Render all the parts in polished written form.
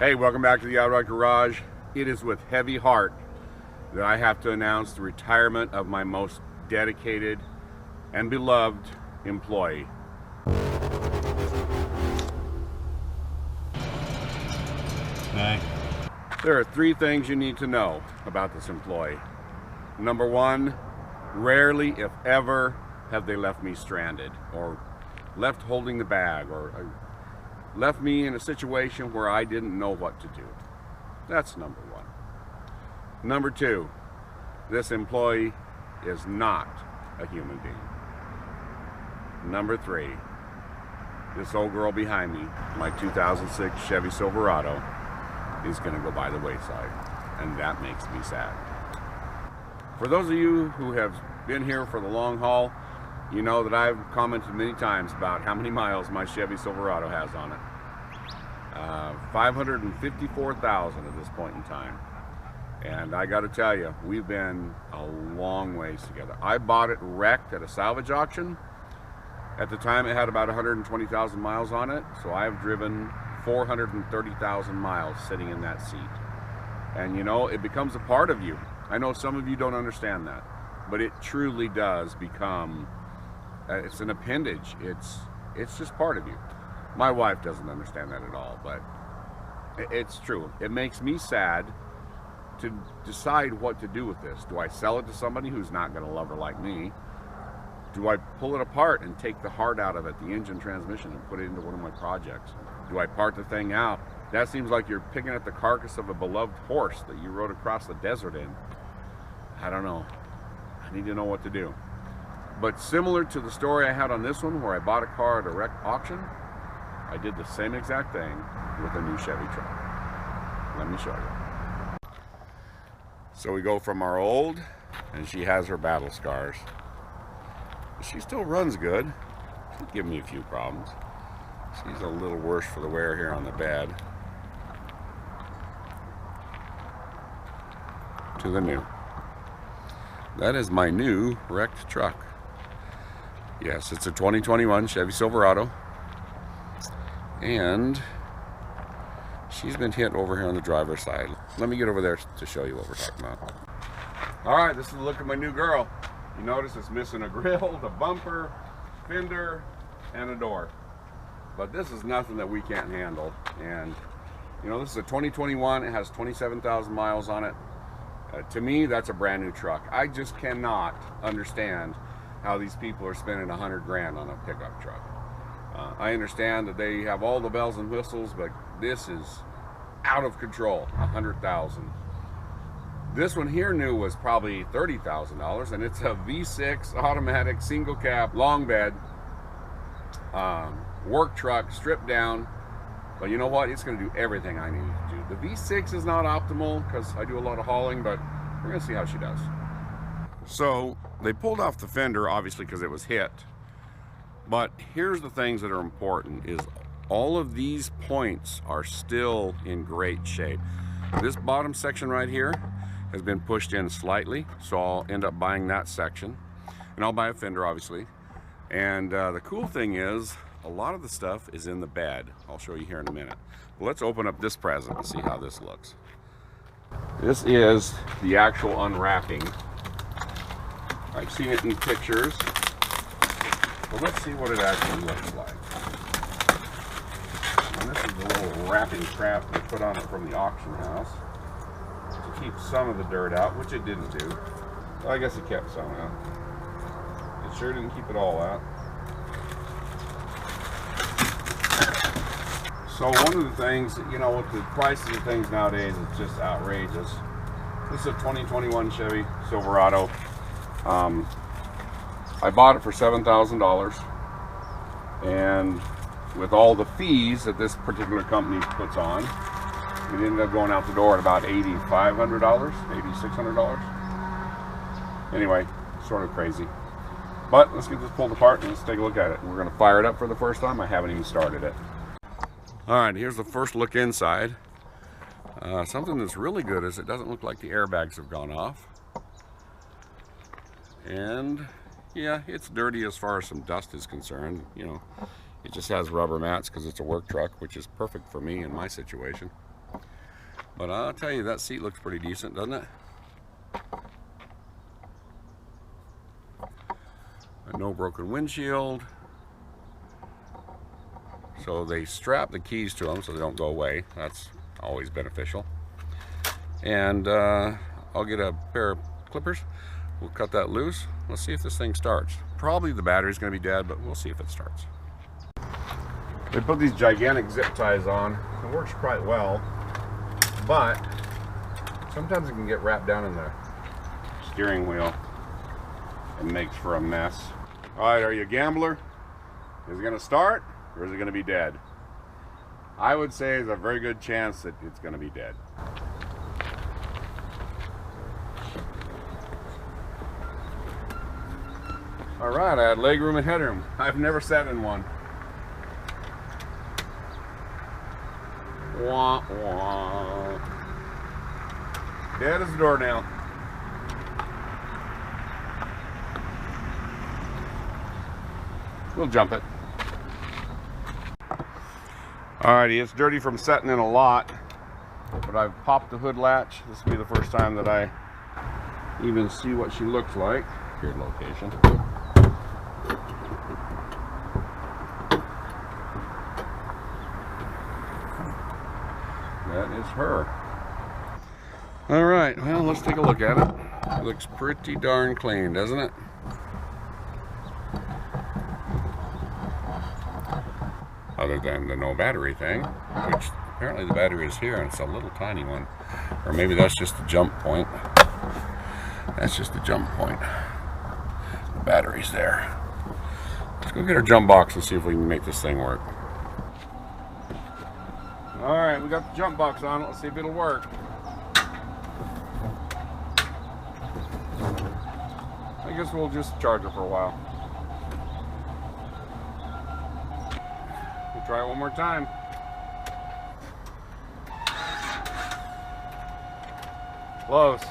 Hey, welcome back to the Outright Garage. It is with heavy heart that I have to announce the retirement of my most dedicated and beloved employee. Okay. There are three things you need to know about this employee. Number one, rarely, if ever, have they left me stranded or left holding the bag or left me in a situation where I didn't know what to do. That's number one. Number two, this employee is not a human being. Number three, this old girl behind me, my 2006 Chevy Silverado, is going to go by the wayside, and that makes me sad. For those of you who have been here for the long haul, you know that I've commented many times about how many miles my Chevy Silverado has on it. 554,000 at this point in time. And I got to tell you, we've been a long ways together. I bought it wrecked at a salvage auction. At the time, it had about 120,000 miles on it, so I've driven 430,000 miles sitting in that seat. And you know, it becomes a part of you. I know some of you don't understand that, but it truly does become, it's an appendage. It's just part of you. My wife doesn't understand that at all, but it's true. It makes me sad to decide what to do with this. Do I sell it to somebody who's not going to love her like me? Do I pull it apart and take the heart out of it, the engine, transmission, and put it into one of my projects? Do I part the thing out? That seems like you're picking at the carcass of a beloved horse that you rode across the desert in. I don't know. I need to know what to do. But similar to the story I had on this one, where I bought a car at a wreck auction, I did the same exact thing with a new Chevy truck. Let me show you. So we go from our old, and she has her battle scars. She still runs good. She'll give me a few problems. She's a little worse for the wear here on the bed. To the new. That is my new wrecked truck. Yes, it's a 2021 Chevy Silverado. And she's been hit over here on the driver's side. Let me get over there to show you what we're talking about. All right, this is the look of my new girl. You notice it's missing a grill, the bumper, fender, and a door. But this is nothing that we can't handle. And you know, this is a 2021. It has 27,000 miles on it. To me, that's a brand new truck. I just cannot understand how these people are spending 100 grand on a pickup truck. I understand that they have all the bells and whistles, but this is out of control. 100,000. This one here new was probably $30,000, and it's a V6 automatic single cab long bed work truck, stripped down. But you know what? It's going to do everything I need it to do. The V6 is not optimal because I do a lot of hauling, but we're going to see how she does. So they pulled off the fender, obviously, because it was hit. But here's the things that are important: is all of these points are still in great shape. This bottom section right here has been pushed in slightly, so I'll end up buying that section, and I'll buy a fender, obviously. And the cool thing is, a lot of the stuff is in the bed. I'll show you here in a minute. But let's open up this present and see how this looks. This is the actual unwrapping. I've seen it in pictures, but let's see what it actually looks like. And this is the little wrapping crap they put on it from the auction house to keep some of the dirt out, which it didn't do. Well, I guess it kept some out. It sure didn't keep it all out. So one of the things, you know, with the prices of things nowadays, it's just outrageous. This is a 2021 Chevy Silverado. I bought it for $7,000, and with all the fees that this particular company puts on, it ended up going out the door at about $8,500, $8,600. Anyway, sort of crazy. But let's get this pulled apart and let's take a look at it. We're going to fire it up for the first time. I haven't even started it. All right, here's the first look inside. Something that's really good is it doesn't look like the airbags have gone off. And yeah, it's dirty as far as some dust is concerned. You know, it just has rubber mats because it's a work truck, which is perfect for me in my situation. But I'll tell you, that seat looks pretty decent, doesn't it? No broken windshield. So they strap the keys to them so they don't go away. That's always beneficial. And I'll get a pair of clippers. We'll cut that loose. Let's see if this thing starts. Probably the battery's going to be dead, but we'll see if it starts. They put these gigantic zip ties on. It works quite well, but sometimes it can get wrapped down in the steering wheel and makes for a mess. All right, are you a gambler? Is it going to start or is it going to be dead? I would say there's a very good chance that it's going to be dead. All right, I had leg room and headroom. I've never sat in one. Wah, wah. Dead as a doornail. We'll jump it. Alrighty, it's dirty from sitting in a lot, but I've popped the hood latch. This will be the first time that I even see what she looks like. Weird location. That is her. All right, well, let's take a look at it. It looks pretty darn clean, doesn't it? Other than the no battery thing, which apparently the battery is here and it's a little tiny one. Or maybe that's just the jump point. That's just the jump point. The battery's there. Let's go get our jump box and see if we can make this thing work. All right, we got the jump box on. Let's see if it'll work. I guess we'll just charge it for a while. We'll try it one more time. Close.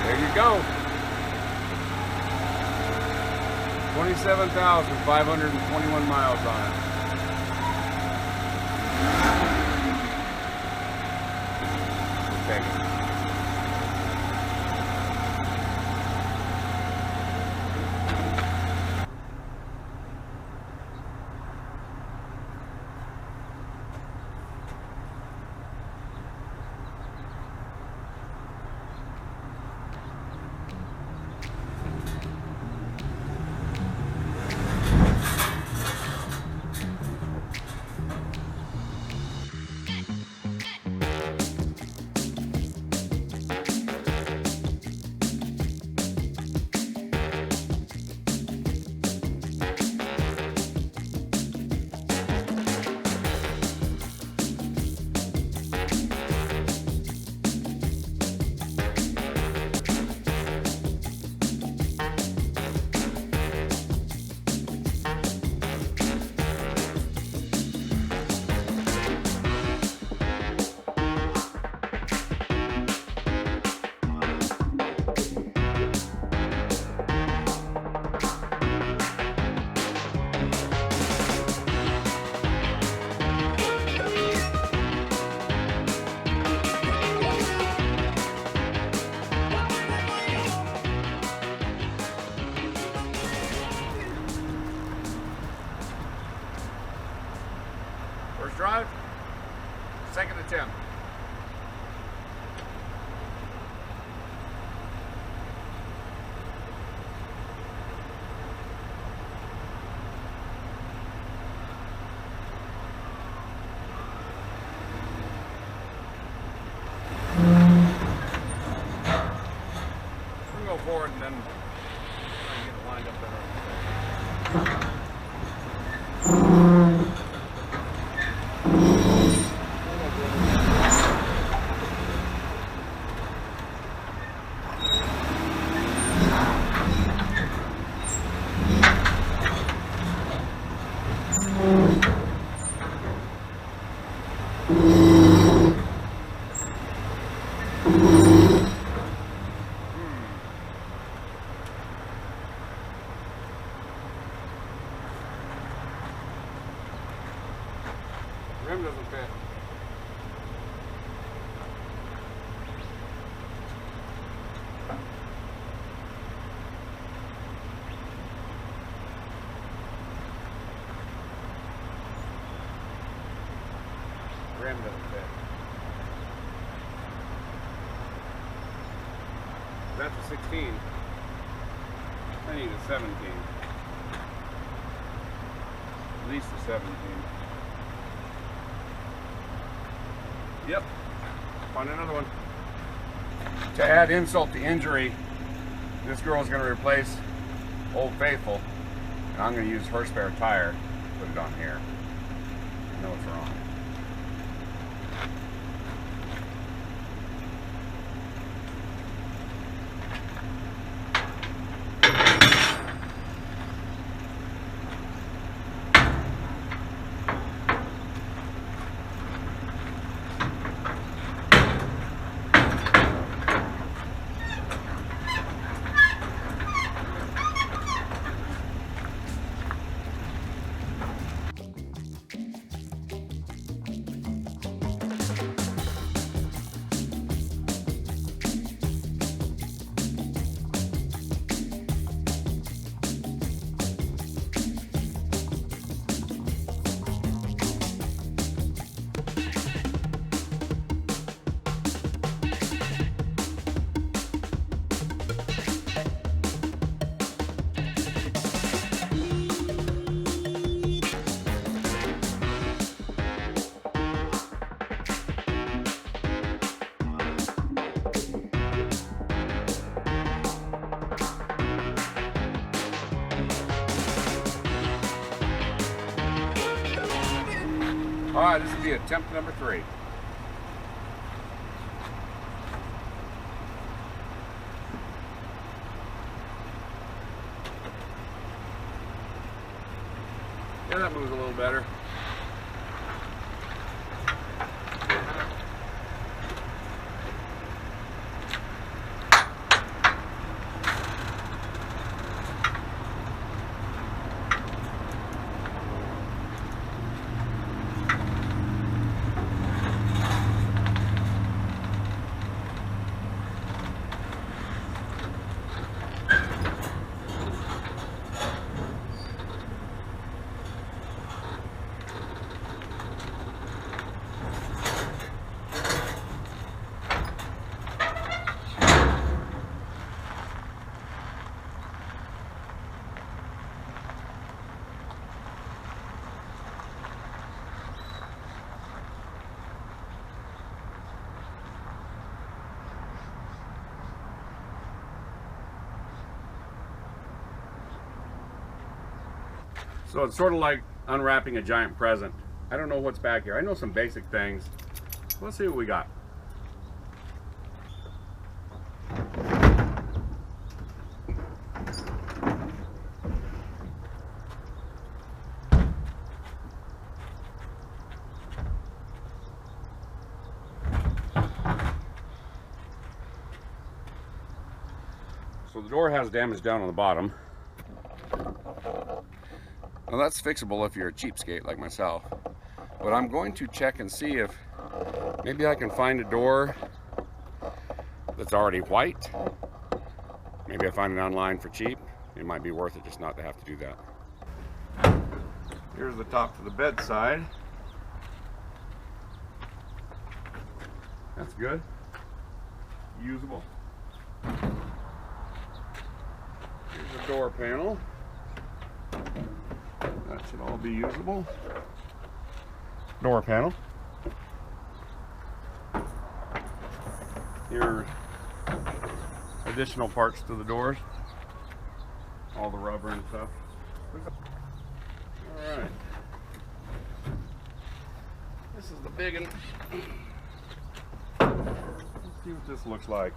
There you go. 27,521 miles on it. Take it. First drive, second attempt. We'll go forward and then try and get it lined up better. Rim doesn't fit. Rim doesn't fit. That's a 16. I need a 17. At least a 17. Yep. Find another one. To add insult to injury, this girl is going to replace Old Faithful, and I'm going to use her spare tire, put it on here. I know it's wrong. All right, this will be attempt number 3. Yeah, that moves a little better. So it's sort of like unwrapping a giant present. I don't know what's back here. I know some basic things. Let's see what we got. So the door has damage down on the bottom. Now that's fixable if you're a cheapskate like myself. But I'm going to check and see if maybe I can find a door that's already white. Maybe I find it online for cheap. It might be worth it just not to have to do that. Here's the top to the bedside. That's good. Usable. Here's the door panel. That should all be usable. Door panel. Here are additional parts to the doors. All the rubber and stuff. Alright. This is the big one. Let's see what this looks like.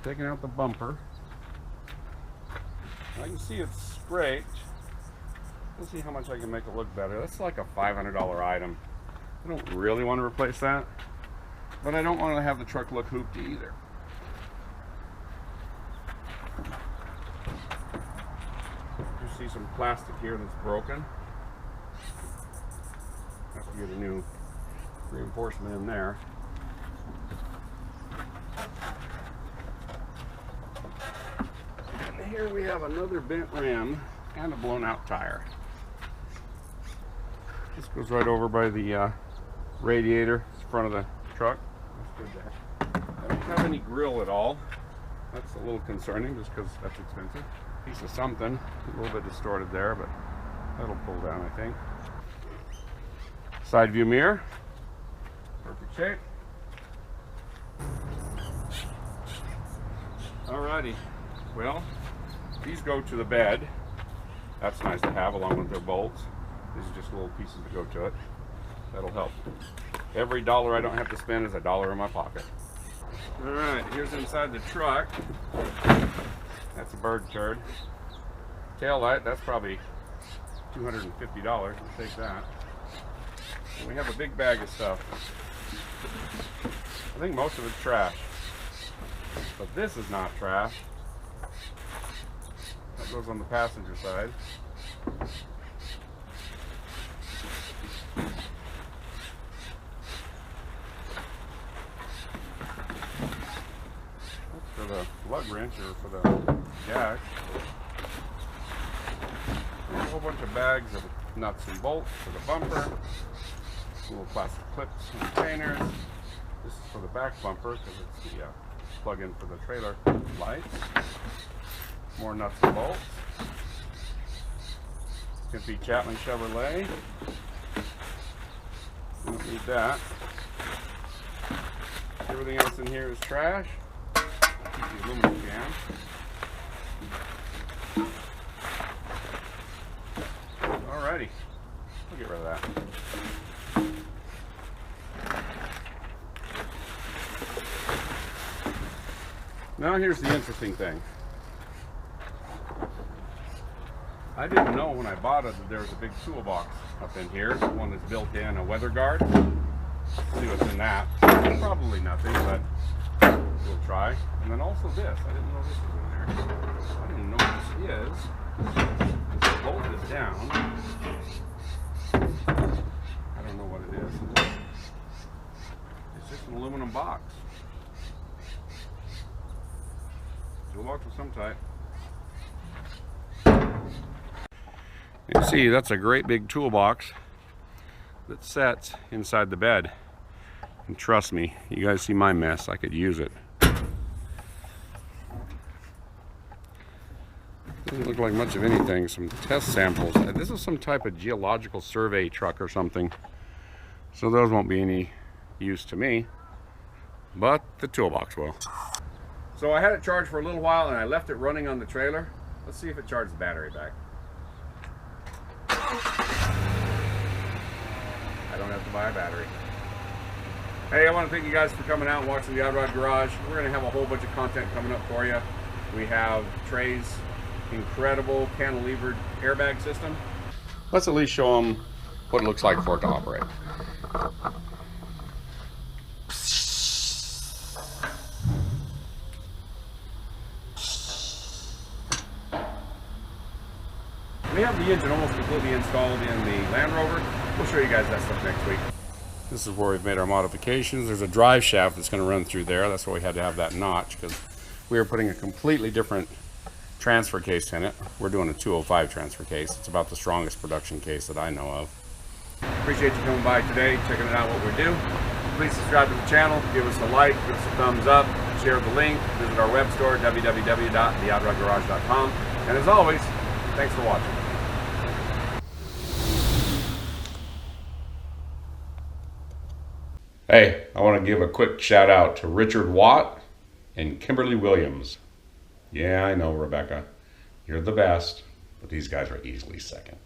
Taking out the bumper. I can see it's scraped. Let's see how much I can make it look better. That's like a $500 item. I don't really want to replace that, but I don't want to have the truck look hoopty either. You see some plastic here that's broken. Have to get a new reinforcement in there. And here we have another bent rim and a blown out tire. This goes right over by the radiator, front of the truck. That's good there. I don't have any grill at all. That's a little concerning just because that's expensive. Piece of something, a little bit distorted there, but that'll pull down, I think. Side view mirror, perfect shape. Alrighty, well, these go to the bed. That's nice to have along with their bolts. These are just little pieces that go to it. That'll help. Every dollar I don't have to spend is a dollar in my pocket. Alright, here's inside the truck. That's a bird turd. Tail light, that's probably $250. We'll take that. And we have a big bag of stuff. I think most of it's trash. But this is not trash. That goes on the passenger side. That's for the lug wrench or for the jack. A whole bunch of bags of nuts and bolts for the bumper. Little plastic clips and containers. This is for the back bumper because it's the plug-in for the trailer lights. More nuts and bolts. Could be Chapman Chevrolet. Don't need that. Everything else in here is trash. Keep the aluminum can. Alrighty, we'll get rid of that. Now here's the interesting thing. I didn't know when I bought it that there was a big toolbox up in here, one that's built in, a weather guard. Let's see what's in that. Probably nothing, but we'll try. And then also this. I didn't know this was in there. I didn't know what this is. It's bolted down. I don't know what it is. It's just an aluminum box. Toolbox of some type. You see, that's a great big toolbox that sets inside the bed. And trust me, you guys see my mess, I could use it. Doesn't look like much of anything. Some test samples. This is some type of geological survey truck or something. So those won't be any use to me. But the toolbox will. So I had it charged for a little while and I left it running on the trailer. Let's see if it charged the battery back. I don't have to buy a battery. Hey, I want to thank you guys for coming out and watching the Odd Rod Garage. We're going to have a whole bunch of content coming up for you. We have Trey's incredible cantilevered airbag system. Let's at least show them what it looks like for it to operate. We have the engine almost completely installed in the Land Rover. We'll show you guys that stuff next week. This is where we've made our modifications. There's a drive shaft that's going to run through there. That's why we had to have that notch, because we were putting a completely different transfer case in it. We're doing a 205 transfer case. It's about the strongest production case that I know of. Appreciate you coming by today, checking out what we do. Please subscribe to the channel, give us a like, give us a thumbs up, share the link, visit our web store, www.theoddrodgarage.com. And as always, thanks for watching. Hey, I want to give a quick shout out to Richard Watt and Kimberly Williams. Yeah, I know, Rebecca, you're the best, but these guys are easily second.